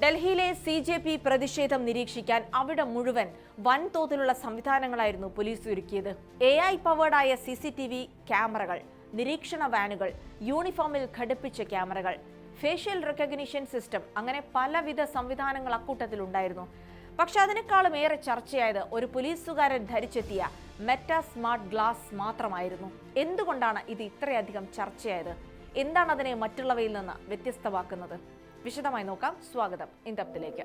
ഡൽഹിയിലെ CJP പ്രതിഷേധം നിരീക്ഷിക്കാൻ അവിടെ മുഴുവൻ വൻതോതിലുള്ള സംവിധാനങ്ങളായിരുന്നു പോലീസ് ഒരുക്കിയത്. AI പവേർഡായ CCTV ക്യാമറകൾ, നിരീക്ഷണ വാനുകൾ, യൂണിഫോമിൽ ഘടിപ്പിച്ച ക്യാമറകൾ, ഫേഷ്യൽ റെക്കഗ്നിഷൻ സിസ്റ്റം, അങ്ങനെ പലവിധ സംവിധാനങ്ങൾ അക്കൂട്ടത്തിലുണ്ടായിരുന്നു. പക്ഷെ അതിനേക്കാളും ഏറെ ചർച്ചയായത് ഒരു പോലീസുകാരൻ ധരിച്ചെത്തിയ മെറ്റ സ്മാർട്ട് ഗ്ലാസ് മാത്രമായിരുന്നു. എന്തുകൊണ്ടാണ് ഇത് ഇത്രയധികം ചർച്ചയായത്? എന്താണ് അതിനെ മറ്റുള്ളവയിൽ നിന്ന് വ്യത്യസ്തമാക്കുന്നത്? വിശദമായി നോക്കാം. സ്വാഗതം ഇൻഡെപ്തിലേക്ക്.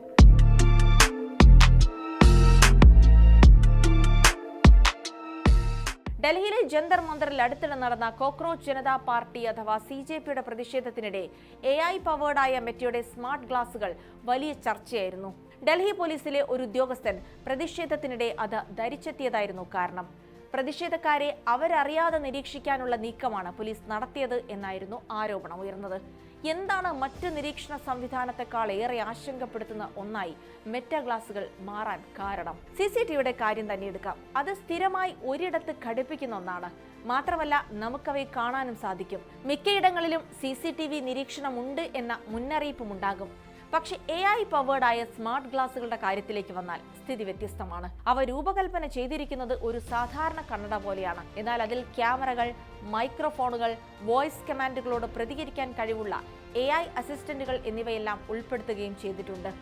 ഡൽഹിയിലെ ജന്തർ മന്ദറിൽ അടുത്തിടെ നടന്ന കോക്രോച്ച് ജനതാ പാർട്ടി അഥവാ CJPയുടെ പ്രതിഷേധത്തിനിടെ AI പവേർഡായ മെറ്റയുടെ സ്മാർട്ട് ഗ്ലാസുകൾ വലിയ ചർച്ചയായിരുന്നു. ഡൽഹി പോലീസിലെ ഒരു ഉദ്യോഗസ്ഥൻ പ്രതിഷേധത്തിനിടെ അത് ധരിച്ചെത്തിയതായിരുന്നു കാരണം. പ്രതിഷേധക്കാരെ അവരറിയാതെ നിരീക്ഷിക്കാനുള്ള നീക്കമാണ് പോലീസ് നടത്തിയത് എന്നായിരുന്നു ആരോപണം ഉയർന്നത്. എന്താണ് മറ്റ് നിരീക്ഷണ സംവിധാനത്തെക്കാൾ ഏറെ ആശങ്കപ്പെടുത്തുന്ന ഒന്നായി മെറ്റ ഗ്ലാസുകൾ മാറാൻ കാരണം? CCTVയുടെ കാര്യം തന്നെ എടുക്കാം. അത് സ്ഥിരമായി ഒരിടത്ത് ഘടിപ്പിക്കുന്ന ഒന്നാണ്. മാത്രമല്ല, നമുക്കവയെ കാണാനും സാധിക്കും. മിക്കയിടങ്ങളിലും CCTV നിരീക്ഷണമുണ്ട് എന്ന മുന്നറിയിപ്പുമുണ്ടാകും. പക്ഷെ AI പവേർഡായ സ്മാർട്ട് ഗ്ലാസുകളുടെ കാര്യത്തിലേക്ക് വന്നാൽ സ്ഥിതി വ്യത്യസ്തമാണ്. അവ രൂപകൽപ്പന ചെയ്തിരിക്കുന്നത് ഒരു സാധാരണ കണ്ണട പോലെയാണ്. എന്നാൽ അതിൽ ക്യാമറകൾ, മൈക്രോഫോണുകൾ, വോയിസ് കമാൻഡുകളോട് പ്രതികരിക്കാൻ കഴിവുള്ള AI അസിസ്റ്റന്റുകൾ എന്നിവയെല്ലാം ഉൾപ്പെടുത്തുകയും ചെയ്തിട്ടുണ്ട്.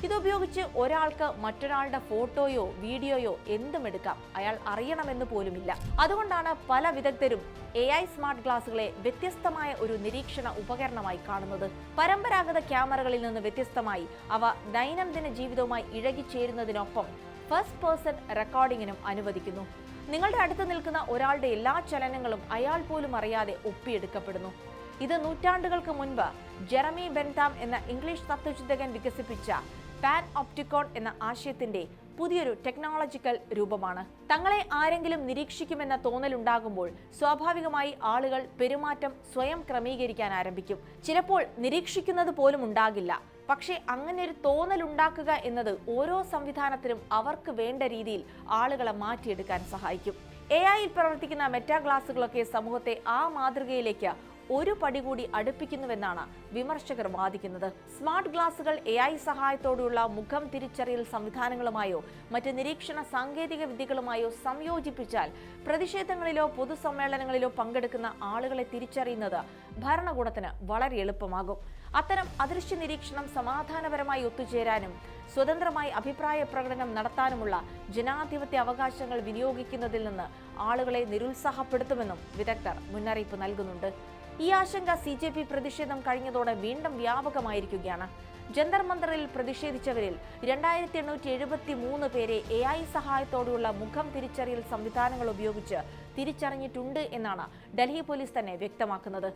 ഇതുപയോഗിച്ച് ഒരാൾക്ക് മറ്റൊരാളുടെ ഫോട്ടോയോ വീഡിയോയോ എന്തും എടുക്കാം. അയാൾ അറിയണമെന്ന് പോലുമില്ല. അതുകൊണ്ടാണ് പല വിദഗ്ധരും AI സ്മാർട്ട് ഗ്ലാസുകളെ വ്യത്യസ്തമായ ഒരു നിരീക്ഷണ ഉപകരണമായി കാണുന്നത്. പരമ്പരാഗത ക്യാമറകളിൽ നിന്ന് വ്യത്യസ്തമായി അവ ദൈനംദിന ജീവിതവുമായി ഇഴകിച്ചേരുന്നതിനൊപ്പം ഫസ്റ്റ് പേഴ്സൺ റെക്കോർഡിങ്ങിനും അനുവദിക്കുന്നു. നിങ്ങളുടെ അടുത്ത് നിൽക്കുന്ന ഒരാളുടെ എല്ലാ ചലനങ്ങളും അയാൾ പോലും അറിയാതെ ഒപ്പിയെടുക്കപ്പെടുന്നു. ഇത് നൂറ്റാണ്ടുകൾക്ക് മുൻപ് ജെറമി ബെൻതാം എന്ന ഇംഗ്ലീഷ് തത്വചിന്തകൻ വികസിപ്പിച്ച പാൻ ഒപ്റ്റിക്കോൺ എന്ന ആശയത്തിന്റെ പുതിയൊരു ടെക്നോളജിക്കൽ രൂപമാണ്. തങ്ങളെ ആരെങ്കിലും നിരീക്ഷിക്കുമെന്ന തോന്നലുണ്ടാകുമ്പോൾ സ്വാഭാവികമായി ആളുകൾ പെരുമാറ്റം സ്വയം ക്രമീകരിക്കാൻ ആരംഭിക്കും. ചിലപ്പോൾ നിരീക്ഷിക്കുന്നത് പോലും ഉണ്ടാകില്ല. പക്ഷേ അങ്ങനെ ഒരു തോന്നൽ ഉണ്ടാക്കുക എന്നത് ഓരോ സംവിധാനത്തിനും അവർക്ക് വേണ്ട രീതിയിൽ ആളുകളെ മാറ്റിയെടുക്കാൻ സഹായിക്കും. AI പ്രവർത്തിക്കുന്ന മെറ്റാ ഗ്ലാസുകളൊക്കെ സമൂഹത്തെ ആ മാതൃകയിലേക്ക് ഒരു പടി കൂടി അടുപ്പിക്കുന്നുവെന്നാണ് വിമർശകർ വാദിക്കുന്നത്. സ്മാർട്ട് ഗ്ലാസുകൾ AI സഹായത്തോടെയുള്ള മുഖം തിരിച്ചറിയൽ സംവിധാനങ്ങളുമായോ മറ്റ് നിരീക്ഷണ സാങ്കേതിക വിദ്യകളുമായോ സംയോജിപ്പിച്ചാൽ പ്രതിഷേധങ്ങളിലോ പൊതുസമ്മേളനങ്ങളിലോ പങ്കെടുക്കുന്ന ആളുകളെ തിരിച്ചറിയുന്നത് ഭരണകൂടത്തിന് വളരെ എളുപ്പമാകും. അത്തരം അദൃശ്യ നിരീക്ഷണം സമാധാനപരമായി ഒത്തുചേരാനും സ്വതന്ത്രമായി അഭിപ്രായ പ്രകടനം നടത്താനുമുള്ള ജനാധിപത്യ അവകാശങ്ങൾ വിനിയോഗിക്കുന്നതിൽ നിന്ന് ആളുകളെ നിരുത്സാഹപ്പെടുത്തുമെന്നും വിദഗ്ധർ മുന്നറിയിപ്പ് നൽകുന്നുണ്ട്. ഈ ആശങ്ക CJP പ്രതിഷേധം കഴിഞ്ഞതോടെ വീണ്ടും വ്യാപകമായിരിക്കുകയാണ്. ജന്തർ മന്ദറിൽ പ്രതിഷേധിച്ചവരിൽ 2873 പേരെ AI സഹായത്തോടെയുള്ള മുഖം തിരിച്ചറിയൽ സംവിധാനങ്ങൾ ഉപയോഗിച്ച് തിരിച്ചറിഞ്ഞിട്ടുണ്ട് എന്നാണ് ഡൽഹി പോലീസ് തന്നെ വ്യക്തമാക്കുന്നത്.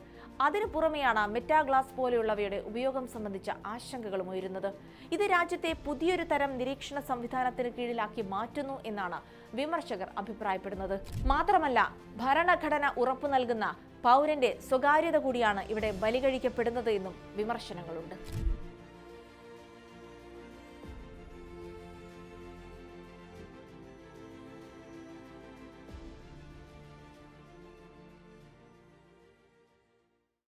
അതിനു പുറമെയാണ് മെറ്റാ ഗ്ലാസ് പോലെയുള്ളവയുടെ ഉപയോഗം സംബന്ധിച്ച ആശങ്കകളും ഉയരുന്നത്. ഇത് രാജ്യത്തെ പുതിയൊരു തരം നിരീക്ഷണ സംവിധാനത്തിന് കീഴിലാക്കി മാറ്റുന്നു എന്നാണ് വിമർശകർ അഭിപ്രായപ്പെടുന്നത്. മാത്രമല്ല, ഭരണഘടന ഉറപ്പു നൽകുന്ന പൗരന്റെ സ്വകാര്യത കൂടിയാണ് ഇവിടെ ബലികഴിക്കപ്പെടുന്നത് എന്നും വിമർശനങ്ങളുണ്ട്.